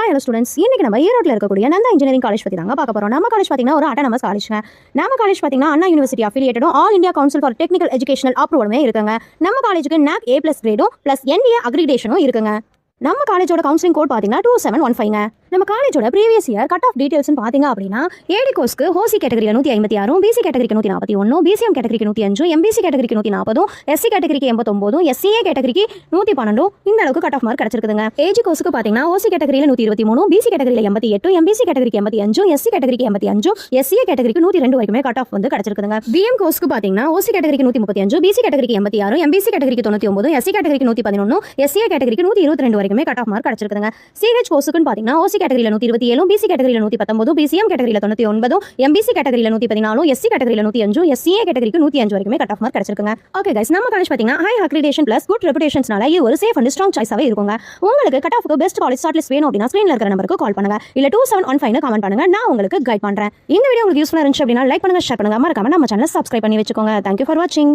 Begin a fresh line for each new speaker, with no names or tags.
Hi hello students, இன்னைக்கு நம்ம ஈரோட்டில் இருக்கக்கூடிய நந்தா இன்ஜினியரிங் காலேஜ் பற்றி தாங்க பார்க்க போகிறோம். நம்ம காலேஜ் பார்த்தீங்கன்னா ஒரு அட்டானமஸ் காலேஜ்ங்க. நம்ம காலேஜ் பார்த்தீங்கன்னா அண்ணா யூனிவர்சிட்டி அஃபிலியேட்டடும் All India Council for Technical Educational அப்ரூவலுமே இருக்குங்க. நம்ம காலேஜுக்கு NAC A+ கிரேடும் ப்ளஸ் NBA அக்ரிடேஷனும் இருக்குங்க. நம்ம காலேஜோட கவுன்சிலிங் கோட் பார்த்தீங்கன்னா 2715ங்க. நம்ம காலேஜோட ப்ரீவியஸ் இயர் கட் ஆஃப் டீடைல்ஸ்னு பார்த்தீங்க அப்படின்னா ஏடி கோர்ஸ்க்கு ஹோசி கேட்டகரியில் 156, பிசி கேட்டகரிக்கு 141, பிசிஎம் கேட்டகரிக்கு 105, எம்பிசி கேட்டகரிக்கு 140, எஸ்சி கேட்டகரிக்கு 89, எஸ்சிஏ கேட்டகரிக்கு 112 இந்த அளவுக்கு கட் ஆஃப் மார்க் கிடைச்சிருக்குதுங்க. ஏஜி கோர்ஸ்க்கு பார்த்தீங்கன்னா ஓசி கேட்டகரியில் 123, பிசி கேட்டகரியில் 88, எம்பிசி கேட்டகரிக்கு 85, எஸ்சி கேட்டகரிக்கு 85, எஸ்சிஏ கேட்டகரிக்கு 102 வரைக்குமே கட் ஆஃப் வந்து கிடைச்சிருக்குதுங்க. பிஎம் கோர்ஸ்க்கு பார்த்தீங்கன்னா ஓசி கேட்டகரிக்கு 135, பிசி கேட்டகரிக்கு 86, எம்பிசி கேட்டகரிக்கு 99, எஸ்சி கேட்டகரிக்கு 111, எஸ்சிஏ கேட்டகரிக்கு 122 வரைக்குமே கட் ஆஃப் மார்க் கிடைச்சிருக்குதுங்க. சிஹெச் கோர்ஸ்க்கு பார்த்தீங்கன்னா ஓசி கேட்டகரியில் 127, பிசி கேட்டகரியில் 119, பிசிஎம் கேட்டகரியில் 99, எம்பிசி கேட்டகரியில் 114, எஸ்சி கேட்டகரியில் 105, எஸ்சிஏ கேட்டகரிக்கு 105 வரைக்குமே கட் ஆஃப் மார்க் கிடைச்சிருக்குங்க. ஓகே கைஸ், நம்ம காலேஜ் பார்த்தீங்கன்னா ஹை அக்ரிடேஷன் ப்ளஸ் குட் ரெபுடேஷன்ஸ்னால இது ஒரு சேஃப் அண்ட் ஸ்ட்ராங் சாய்ஸாவே இருக்குங்க. உங்களுக்கு கட் ஆஃப்க்கு பெஸ்ட் காலேஜ் ஷார்ட் லிஸ்ட் வேணும் அப்படின்னா ஸ்க்ரீன்ல இருக்கிற நம்பருக்கு கால் பண்ணுங்க, இல்ல 2715 கமெண்ட் பண்ணுங்க, நான் உங்களுக்கு கைட் பண்றேன். இந்த வீடியோ உங்களுக்கு யூஸ்ஃபுல்லா இருந்துச்சு அப்படின்னா லைக் பண்ணுங்க, ஷேர் பண்ணுங்க, மறக்காம நம்ம சேனலை சப்ஸ்கிரைப் பண்ணி வச்சுக்கோங்க. Thank you for watching.